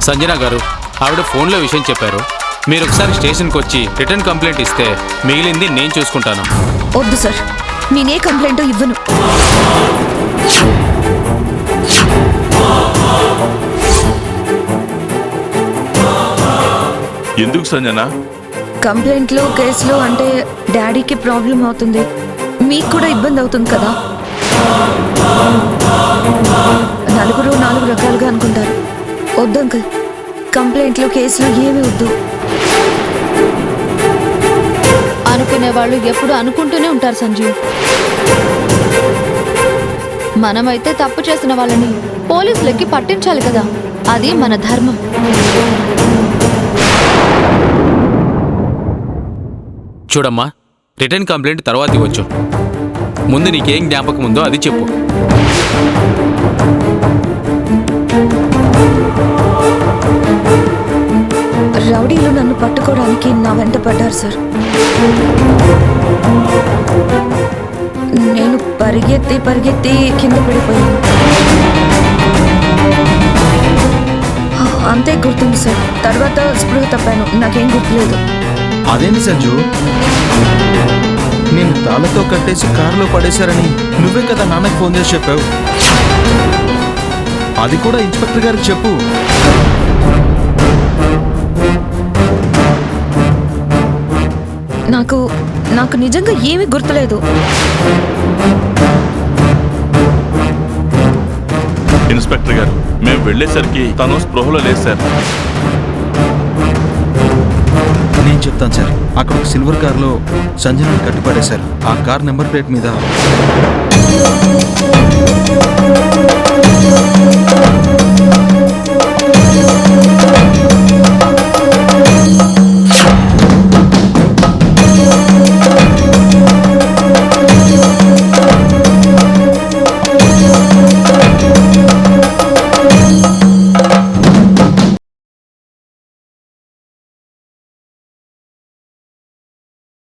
సంజన గారు, ఆవిడ ఫోన్లో విషయం చెప్పారు. మీరు ఒకసారి స్టేషన్కి వచ్చి రిటర్న్ కంప్లైంట్ ఇస్తే మిగిలింది నేను చూసుకుంటాను. వద్దు సార్, నేనే కంప్లైంట్ ఇవ్వను. ఎందుకు సంజన? కంప్లైంట్లో కేసులో అంటే డాడీకి ప్రాబ్లం అవుతుంది, మీకు కూడా ఇబ్బంది అవుతుంది కదా. నలుగురు నాలుగు రకాలుగా అనుకుంటారు. వద్దు అంకుల్, కంప్లైంట్లు కేసులు ఏమీ వద్దు. అనుకునే వాళ్ళు ఎప్పుడు అనుకుంటూనే ఉంటారు సంజు. మనమైతే తప్పు చేసిన వాళ్ళని పోలీసులకి పట్టించాలి కదా, అది మన ధర్మం. చూడమ్మా, రిటర్న్ కంప్లైంట్ తర్వాత ఇవ్వచ్చు. ముందు నీకేం జ్ఞాపకం ఉందో అది చెప్పు. రౌడీలు నన్ను పట్టుకోవడానికి నా వెంట పడ్డారు సార్. నేను పరిగెత్తి పరిగెత్తి కింద పడిపోయాను. అంతే గుర్తుంది సార్. తర్వాత స్పృహ తప్పాను, నాకేం గుర్తులేదు. అదేంటి సంజు, నేను తాళ్ళతో కట్టేసి కారులో పడేశారని నువ్వే కదా నాన్నకి ఫోన్ చేసి చెప్పావు. అది కూడా ఇన్స్పెక్టర్ గారికి చెప్పు. నాకు నిజంగా ఏమీ గుర్తులేదు. ఇన్స్పెక్టర్ గారు, మేము వెళ్ళేసరికి తను స్పృహలో లేదు సార్. నేను చెప్తాను సార్. అక్కడ ఒక సిల్వర్ కార్లో సంజనని కట్టిపడేశారు. ఆ కార్ నెంబర్ ప్లేట్ మీద